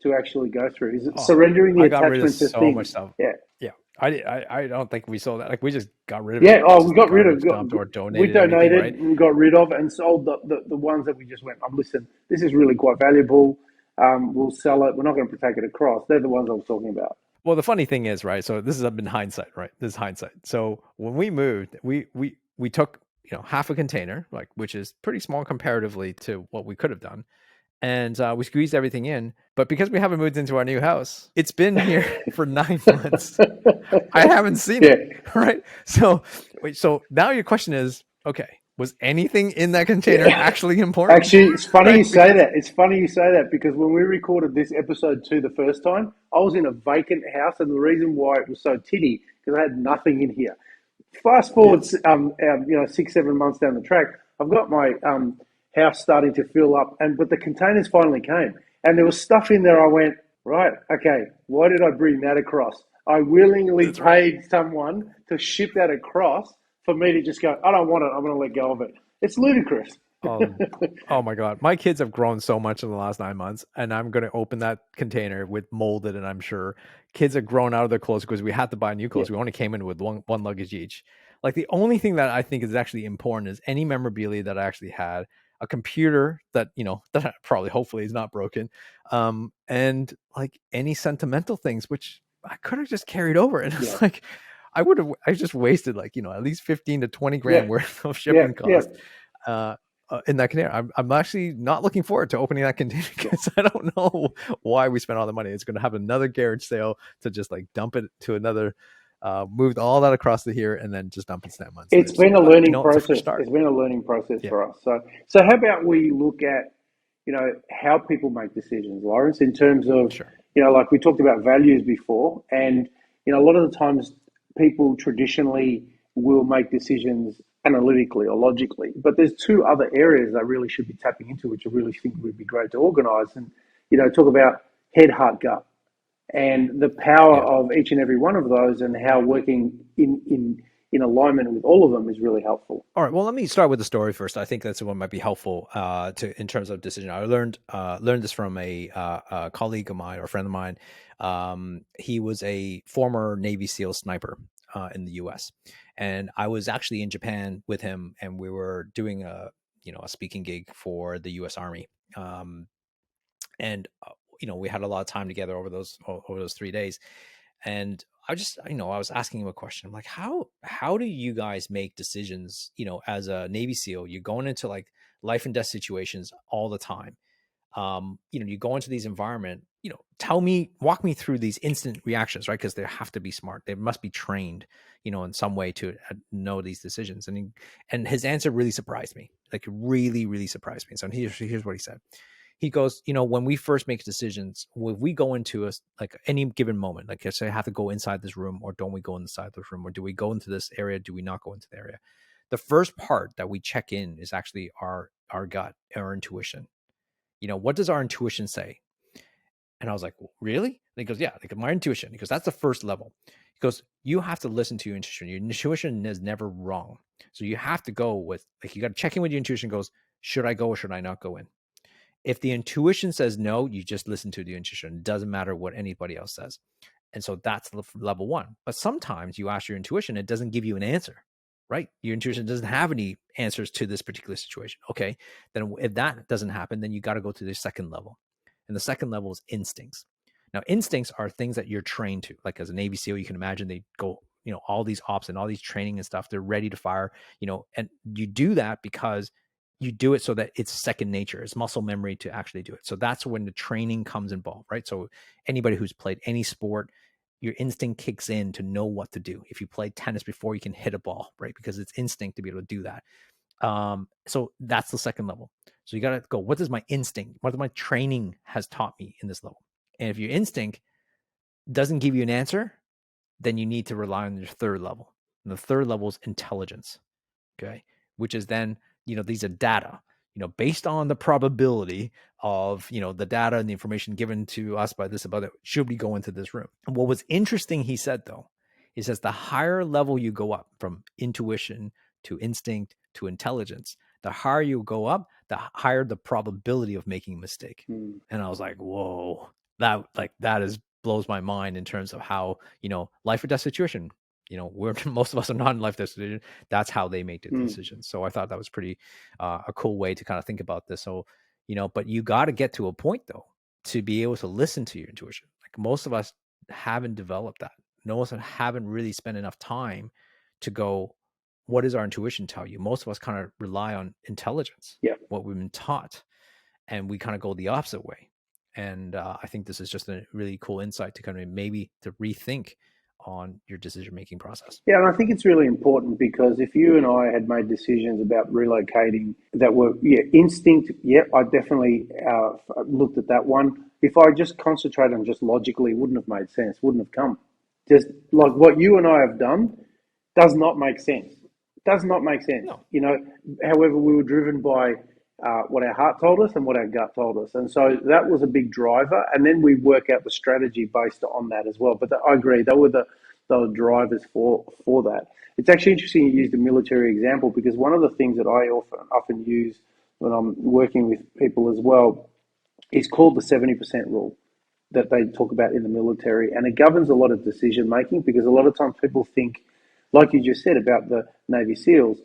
to actually go through, is Oh, surrendering the I got rid of attachment to so much things. stuff. Yeah. Yeah, I don't think we sold that. Like, we just got rid of Yeah. it, Oh, we just got rid of, garbage dumped or we donated everything, donated right? and got rid of and sold the ones that we just went, listen, this is really quite valuable. We'll sell it. We're not going to take it across. They're the ones I was talking about. Well, the funny thing is, right? So this is up in hindsight, right? This is hindsight. So when we moved, we took half a container, like, which is pretty small comparatively to what we could have done, and we squeezed everything in. But because we haven't moved into our new house, it's been here for 9 months. I haven't seen Yeah. it, right? So wait, so now your question is, okay, was anything in that container Yeah. actually important? Actually, it's funny you Right? say Because that. It's funny you say that because when we recorded this episode 2 the first time, I was in a vacant house, and the reason why it was so tinny because I had nothing in here. Fast yeah, forward, 6, 7 months down the track, I've got my house starting to fill up, and but the containers finally came, and there was stuff in there. I went, right, okay, why did I bring that across? I willingly that's right. paid someone to ship that across for me to just go, I don't want it. I'm going to let go of it. It's ludicrous. Oh my God. My kids have grown so much in the last 9 months, and I'm going to open that container with molded. And I'm sure kids have grown out of their clothes because we had to buy new Yeah, clothes. We only came in with one luggage each. Like, the only thing that I think is actually important is any memorabilia that I actually had, a computer that, that probably hopefully is not broken. And like any sentimental things, which I could have just carried over. And yeah, it's like, I just wasted like, at least 15 to 20 yeah, grand worth of yeah, shipping yeah, cost. Uh, in that container. I'm actually not looking forward to opening that container yeah. because I don't know why we spent all the money. It's going to have another garage sale to just like dump it to another, move all that across to here and then just dump it 10 months It's later. been So, a but learning it's a fresh process. start. It's been a learning process Yeah. for us. So how about we look at, how people make decisions, Lawrence, in terms of, Sure. like we talked about values before, and a lot of the times people traditionally will make decisions analytically or logically, but there's two other areas they really should be tapping into, which I really think would be great to organise, and talk about head, heart, gut, and the power Yeah. of each and every one of those, and how working in alignment with all of them is really helpful. All right. Well, let me start with the story first. I think that's what might be helpful to in terms of decision. I learned this from a colleague of mine or a friend of mine. He was a former Navy SEAL sniper in the U.S., and I was actually in Japan with him, and we were doing a speaking gig for the U.S. Army. And we had a lot of time together over those 3 days, and I was asking him a question. I'm like, how do you guys make decisions, as a Navy SEAL? You're going into like life and death situations all the time. You go into these environment, walk me through these instant reactions, right? Because they have to be smart. They must be trained, in some way to know these decisions. And his answer really surprised me, like really, really surprised me. So here's what he said. He goes, when we first make decisions, when we go into like any given moment, like I say, I have to go inside this room, or don't we go inside this room, or do we go into this area? Do we not go into the area? The first part that we check in is actually our gut, our intuition. What does our intuition say? And I was like, well, really? And he goes, yeah, like my intuition. He goes, that's the first level. He goes, you have to listen to your intuition. Your intuition is never wrong. So you have to go with, like, you got to check in with your intuition. Goes, should I go or should I not go in? If the intuition says no, you just listen to the intuition. It doesn't matter what anybody else says. And so that's level one. But sometimes you ask your intuition, it doesn't give you an answer, right? Your intuition doesn't have any answers to this particular situation. Okay. Then if that doesn't happen, then you got to go to the second level. And the second level is instincts. Now, instincts are things that you're trained to. Like as a Navy SEAL, you can imagine they go, all these ops and all these training and stuff, they're ready to fire, and you do that because you do it so that it's second nature. It's muscle memory to actually do it. So that's when the training comes involved, right? So anybody who's played any sport, your instinct kicks in to know what to do. If you played tennis before, you can hit a ball, right? Because it's instinct to be able to do that. So that's the second level. So you got to go, what is my instinct? What my training has taught me in this level? And if your instinct doesn't give you an answer, then you need to rely on your third level. And the third level is intelligence. Okay. Which is then, these are data, based on the probability of, the data and the information given to us by this, about it, should we go into this room? And what was interesting, he said, though, he says the higher level you go up from intuition to instinct to intelligence, the higher you go up, the higher the probability of making a mistake. And I was like, whoa, that is blows my mind in terms of how, life or death situation, we're most of us are not in life decision. That's how they make the decisions. So I thought that was pretty a cool way to kind of think about this. So, but you got to get to a point though to be able to listen to your intuition. Like most of us haven't developed that. Most of us haven't really spent enough time to go, what does our intuition tell you? Most of us kind of rely on intelligence, what we've been taught, and we kind of go the opposite way. And I think this is just a really cool insight to kind of maybe to rethink on your decision-making process. Yeah, and I think it's really important because if you and I had made decisions about relocating that were, instinct, I definitely looked at that one. If I just concentrated on just logically, it wouldn't have made sense, wouldn't have come. Just like what you and I have done does not make sense. Does not make sense. No. However, we were driven by what our heart told us and what our gut told us. And so that was a big driver. And then we work out the strategy based on that as well. But I agree, they were the drivers for that. It's actually interesting you used a military example because one of the things that I often use when I'm working with people as well is called the 70% rule that they talk about in the military. And it governs a lot of decision making because a lot of times people think, like you just said about the Navy SEALs,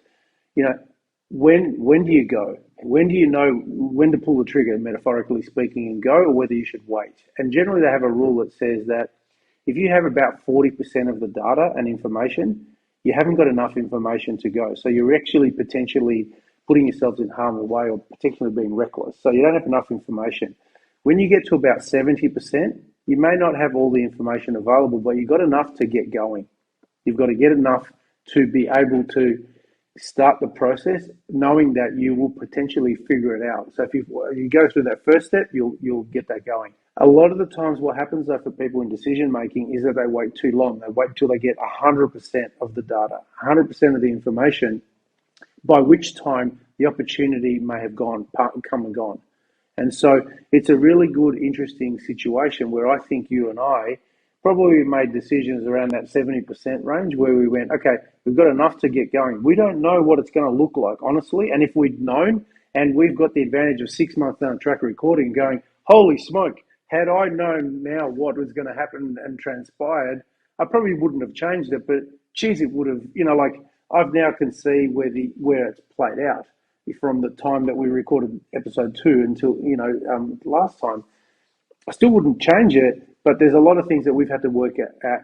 when do you go? When do you know when to pull the trigger, metaphorically speaking, and go, or whether you should wait? And generally, they have a rule that says that if you have about 40% of the data and information, you haven't got enough information to go. So you're actually potentially putting yourselves in harm's way or potentially being reckless. So you don't have enough information. When you get to about 70%, you may not have all the information available, but you've got enough to get going. You've got to get enough to be able to start the process, knowing that you will potentially figure it out. So if you go through that first step, you'll get that going. A lot of the times what happens though for people in decision making is that they wait too long. They wait till they get 100% of the data, 100% of the information, by which time the opportunity may have come and gone. And so it's a really good, interesting situation where I think you and I probably made decisions around that 70% range where we went, okay, we've got enough to get going. We don't know what it's going to look like, honestly. And if we'd known, and we've got the advantage of 6 months down the track recording going, holy smoke, had I known now what was going to happen and transpired, I probably wouldn't have changed it. But geez, it would have, I've now can see where it's played out from the time that we recorded episode 2 until, last time. I still wouldn't change it, but there's a lot of things that we've had to work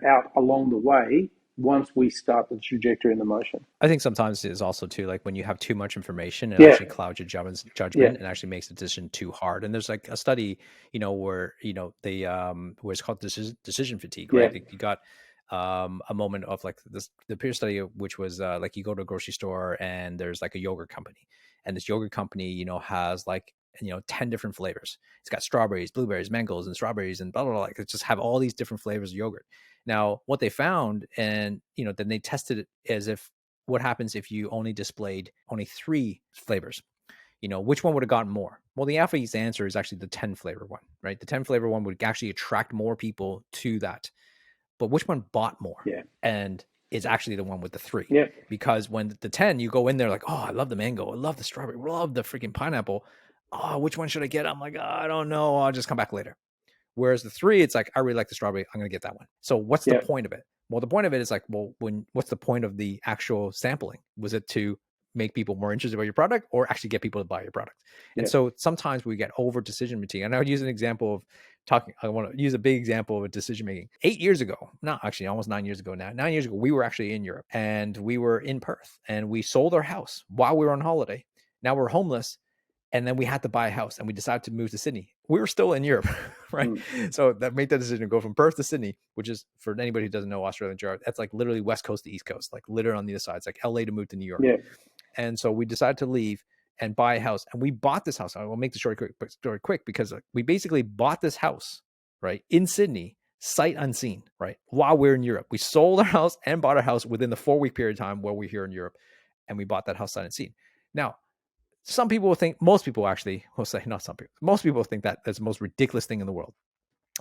out along the way once we start the trajectory and the motion. I think sometimes it's also too like when you have too much information, it Yeah, actually clouds your yeah, judgment and actually makes the decision too hard. And there's like a study, where they where it's called decision fatigue, yeah, right? Like you got a moment of like this the peer study, which was like you go to a grocery store and there's like a yogurt company, and this yogurt company has like 10 different flavors. It's got strawberries, blueberries, mangoes, and strawberries, and blah blah blah. Like it just have all these different flavors of yogurt. Now, what they found, and then they tested it as if what happens if you only displayed only 3 flavors. Which one would have gotten more? Well, the obvious answer is actually the 10 flavor one, right? The 10 flavor one would actually attract more people to that. But which one bought more? yeah, And it's actually the one with the 3. yeah, Because when the 10, you go in there like, oh, I love the mango, I love the strawberry, I love the freaking pineapple. Oh, which one should I get? I'm like, oh, I don't know. I'll just come back later. Whereas the 3, it's like, I really like the strawberry. I'm going to get that one. So what's the yeah, point of it? Well, the point of it is like, well, what's the point of the actual sampling? Was it to make people more interested about your product or actually get people to buy your product? And yeah, so sometimes we get over decision making. And I would use an example of I want to use a big example of decision making. 8 years ago, not actually almost 9 years ago now, 9 years ago, we were actually in Europe and we were in Perth and we sold our house while we were on holiday. Now we're homeless. And then we had to buy a house and we decided to move to Sydney. We were still in Europe, right? So that made the decision to go from Perth to Sydney, which is, for anybody who doesn't know Australian geography, that's like literally West Coast to East Coast, like literally on the other side. It's like LA to move to New York. yeah, And so we decided to leave and buy a house. And we bought this house. I will make the story quick because we basically bought this house, right, in Sydney, sight unseen, right, while we're in Europe. We sold our house and bought our house within the 4-week period of time while we're here in Europe. And we bought that house sight unseen. Now, some people will think, most people actually will say, not some people, most people think that that's the most ridiculous thing in the world.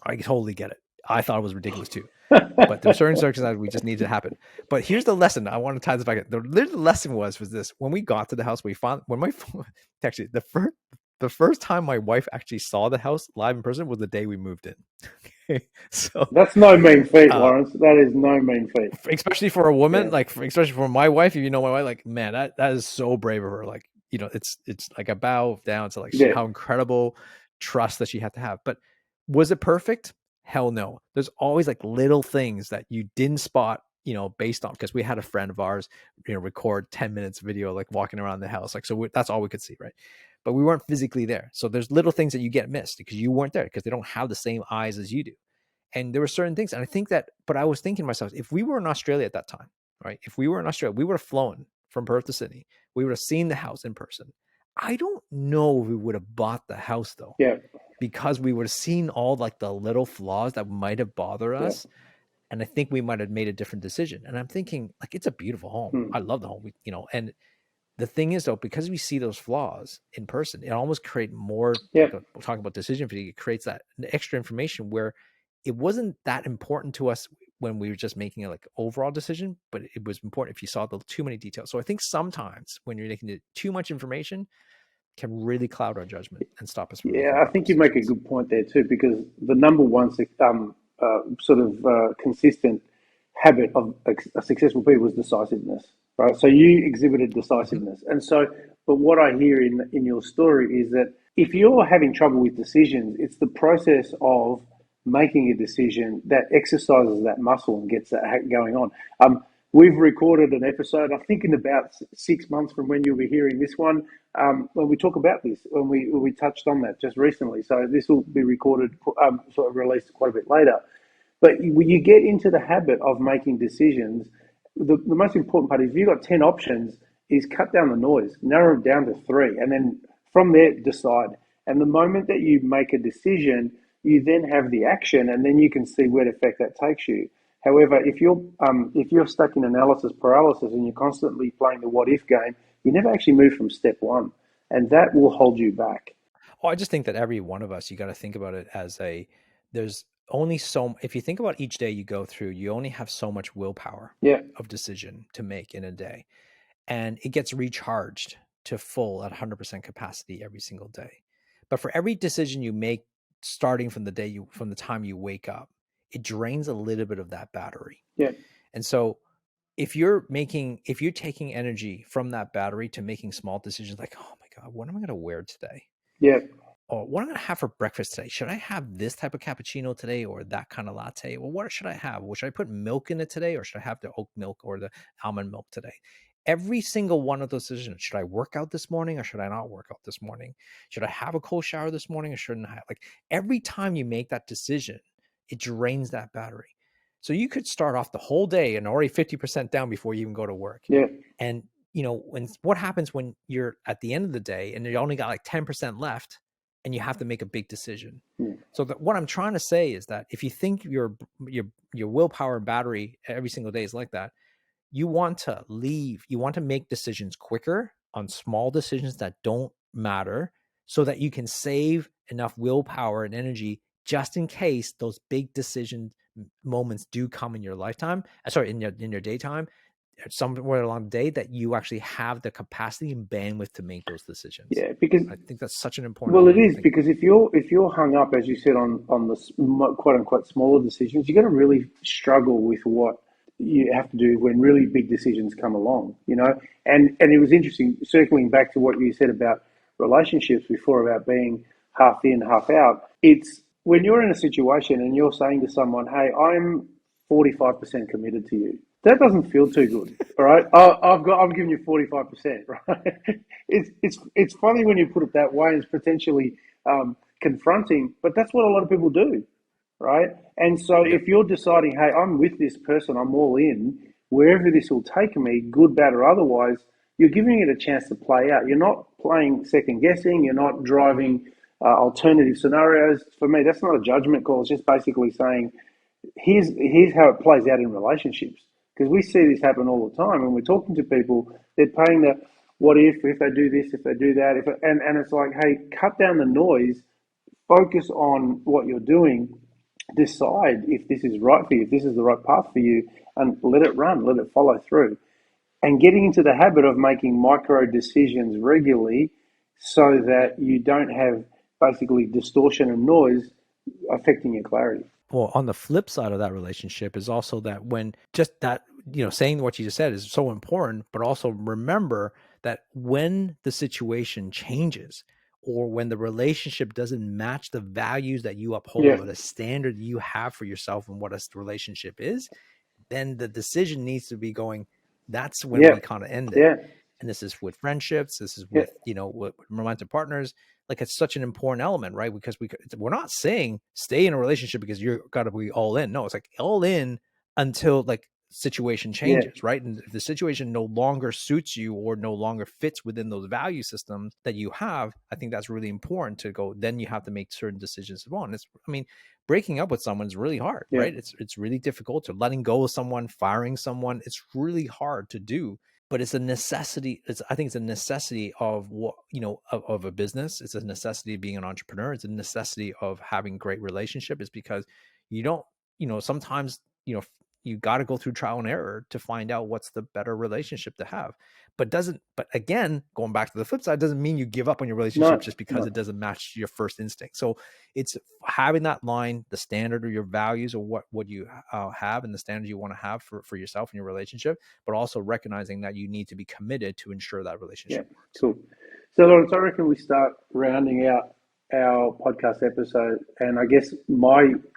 I totally get it. I thought it was ridiculous too. But there are certain circumstances we just need to happen. But here's the lesson. I want to tie this back. The lesson was this: when we got to the house, we found actually the first time my wife actually saw the house live in person was the day we moved in. Okay, so That's no mean feat, Laurence. That is no mean feat. especially for a woman, Yeah, like especially for my wife, if you know my wife, like man, that is so brave of her. Like it's like a bow down to like yeah, how incredible trust that she had to have. But was it perfect? Hell no. There's always like little things that you didn't spot, based on, because we had a friend of ours, record 10 minutes video, like walking around the house. Like, so that's all we could see. Right. But we weren't physically there. So there's little things that you get missed because you weren't there because they don't have the same eyes as you do. And there were certain things. And I think that, but I was thinking to myself, if we were in Australia at that time, right? If we were in Australia, we would have flown from Perth to Sydney. We would have seen the house in person. I don't know if we would have bought the house though, yeah, because we would have seen all like the little flaws that might have bothered yeah. us. And I think we might have made a different decision. And I'm thinking, like, it's a beautiful home. I love the home, and the thing is though, because we see those flaws in person, it almost creates more, Yeah, like we're talking about decision fatigue. It creates that extra information where it wasn't that important to us when we were just making a like overall decision, but it was important if you saw the too many details. So I think sometimes when you're making too much information can really cloud our judgment and stop us from making yeah. I proper think you make a decisions. good point there too, because the number one sort of consistent habit of a successful people is decisiveness, right? So you exhibited Mm-hmm. decisiveness, and so, but what I hear in your story is that if you're having trouble with decisions, it's the process of making a decision that exercises that muscle and gets that going on. We've recorded an episode, I think, in about 6 months from when you'll be hearing this one, when we talk about this, when we touched on that just recently. So this will be recorded, sort of released quite a bit later. But when you get into the habit of making decisions, the most important part is if you've got 10 options, is cut down the noise, narrow it down to 3, and then from there, decide. And the moment that you make a decision, you then have the action, and then you can see where the effect that takes you. However, if you're stuck in analysis paralysis and you're constantly playing the what if game, you never actually move from step one, and that will hold you back. Oh, I just think that every one of us, you got to think about it as there's only if you think about each day you go through, you only have so much willpower Yeah, of decision to make in a day. And it gets recharged to full at 100% capacity every single day. But for every decision you make, starting from from the time you wake up, it drains a little bit of that battery. yeah, And so if you're taking energy from that battery to making small decisions like, oh my God, what am I going to wear today? yeah, or what I'm going to have for breakfast today. Should I have this type of cappuccino today or that kind of latte? Well, what should I have? Well, should I put milk in it today or should I have the oat milk or the almond milk today? Every single one of those decisions. Should I work out this morning or should I not work out this morning? Should I have a cold shower this morning or shouldn't I? Like every time you make that decision, it drains that battery. So you could start off the whole day and already 50% down before you even go to work. Yeah. And when what happens when you're at the end of the day and you only got like 10% left and you have to make a big decision. Yeah. So what I'm trying to say is that if you think your willpower and battery every single day is like that, you want to make decisions quicker on small decisions that don't matter so that you can save enough willpower and energy just in case those big decision moments do come in your lifetime, in your daytime, somewhere along the day, that you actually have the capacity and bandwidth to make those decisions. Yeah, because I think that's such an important well, it element to is think because about. if you're hung up, as you said, on the quote unquote smaller decisions, you're going to really struggle with what you have to do when really big decisions come along. And it was interesting circling back to what you said about relationships before about being half in, half out. It's when you're in a situation and you're saying to someone, "Hey, I'm 45% committed to you." That doesn't feel too good, all right? I'm giving you 45%, right? It's funny when you put it that way. It's potentially confronting, but that's what a lot of people do, right? And so Yep. if you're deciding, hey, I'm with this person, I'm all in, wherever this will take me, good, bad, or otherwise, you're giving it a chance to play out. You're not playing second guessing. You're not driving alternative scenarios. For me, that's not a judgment call. It's just basically saying, here's how it plays out in relationships, because we see this happen all the time when we're talking to people. They're playing the what if they do this, if they do that, and it's like, hey, cut down the noise, focus on what you're doing, decide if this is right for you, if this is the right path for you, and let it run, let it follow through, and getting into the habit of making micro decisions regularly so that you don't have basically distortion and noise affecting your clarity. Well, on the flip side of that relationship is also that when just that, saying what you just said is so important, but also remember that when the situation changes or when the relationship doesn't match the values that you Yeah, uphold or the standard you have for yourself and what a relationship is, then the decision needs to be going, that's when yeah, we kind of end it. yeah, And this is with friendships, this is yeah, with romantic partners. Like it's such an important element, right? Because we're not saying stay in a relationship because you're got to be all in. No, it's like all in until like situation yeah, changes, right? And if the situation no longer suits you or no longer fits within those value systems that you have, I think that's really important to go. Then you have to make certain decisions as well. And breaking up with someone is really hard, yeah, right? It's really difficult. To letting go of someone, firing someone, it's really hard to do, but it's a necessity. I think it's a necessity of what, of a business. It's a necessity of being an entrepreneur. It's a necessity of having great relationship. Is because you don't, sometimes, you got to go through trial and error to find out what's the better relationship to have. But again, going back to the flip side, doesn't mean you give up on your relationship no, just because no, it doesn't match your first instinct. So it's having that line, the standard of your values, or what you have, and the standards you want to have for yourself and your relationship, but also recognizing that you need to be committed to ensure that yeah, relationship works. cool. So, Lawrence, I reckon we start rounding out our podcast episode, and I guess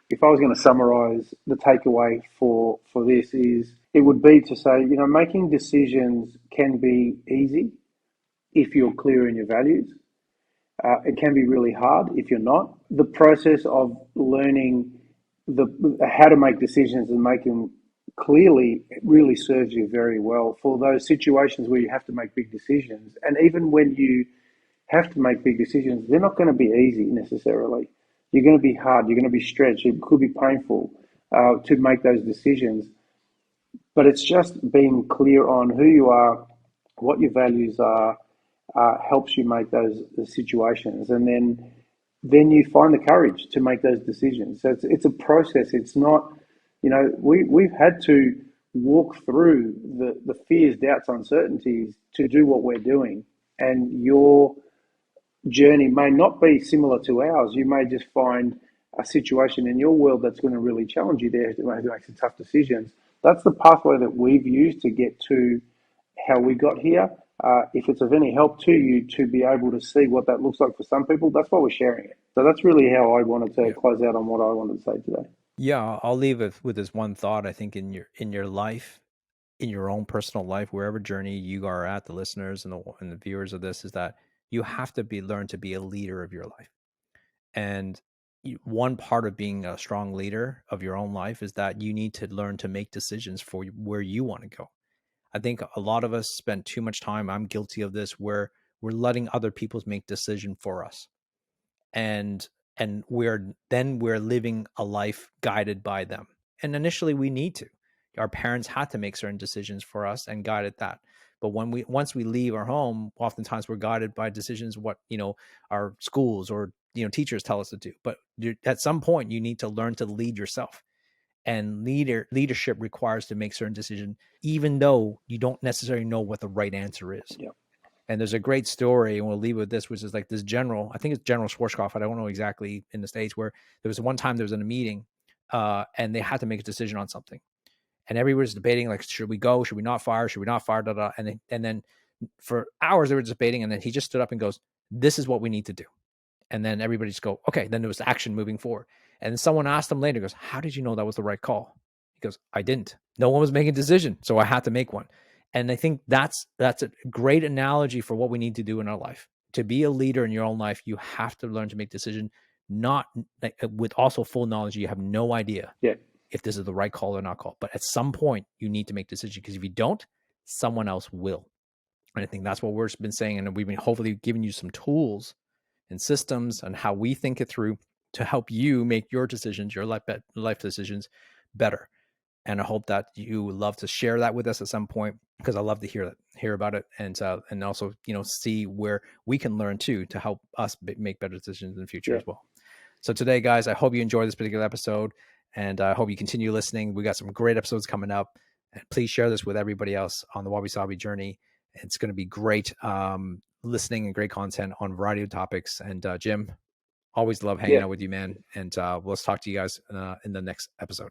if I was going to summarize the takeaway for this is it would be to say, making decisions can be easy if you're clear in your values. It can be really hard if you're not. The process of learning the how to make decisions and make them clearly really serves you very well for those situations where you have to make big decisions. And even when you have to make big decisions, they're not going to be easy necessarily. You're going to be hard. You're going to be stretched. It could be painful to make those decisions. But it's just being clear on who you are, what your values are, helps you make those situations, and then you find the courage to make those decisions. So it's a process. It's not, we've had to walk through the fears, doubts, uncertainties to do what we're doing, and your journey may not be similar to ours. You may just find a situation in your world that's going to really challenge you there to make some tough decisions. That's the pathway that we've used to get to how we got here. If it's of any help to you to be able to see what that looks like for some people, that's why we're sharing it. So that's really how I wanted to Yeah. close out on what I wanted to say today. Yeah, I'll leave it with this one thought. I think in your life, in your own personal life, wherever journey you are at, the listeners and the viewers of this, is that you have to learn to be a leader of your life. And one part of being a strong leader of your own life is that you need to learn to make decisions for where you want to go. I think a lot of us spend too much time, I'm guilty of this, where we're letting other people make decision for us. And we're living a life guided by them. And initially we need to. Our parents had to make certain decisions for us and guided that. But once we leave our home, oftentimes we're guided by decisions what, our schools or, teachers tell us to do. But at some point you need to learn to lead yourself. And leadership requires to make certain decisions, even though you don't necessarily know what the right answer is. Yeah. And there's a great story, and we'll leave with this, which is like this general, I think it's General Schwarzkopf, I don't know exactly in the States, where there was one time there was in a meeting, and they had to make a decision on something. And everybody was debating, like, should we go? Should we not fire? Should we not fire? Da, da. And then for hours they were debating, and then he just stood up and goes, this is what we need to do. And then everybody just go, okay, then there was action moving forward. And then someone asked him later, goes, how did you know that was the right call? He goes, I didn't. No one was making a decision, so I had to make one. And I think that's a great analogy for what we need to do in our life. To be a leader in your own life, you have to learn to make decisions, not with also full knowledge. You have no idea Yeah. if this is the right call or not call. But at some point, you need to make decisions, because if you don't, someone else will. And I think that's what we've been saying. And we've been hopefully giving you some tools and systems and how we think it through to help you make your decisions, your life decisions better. And I hope that you love to share that with us at some point, because I love to hear about it, and also see where we can learn too to help us make better decisions in the future Yeah. as well. So today, guys, I hope you enjoyed this particular episode, and I hope you continue listening. We got some great episodes coming up, and please share this with everybody else on the Wabi Sabi journey. It's going to be great listening and great content on a variety of topics. And Jim, always love hanging Yeah. out with you, man. And let's talk to you guys in the next episode.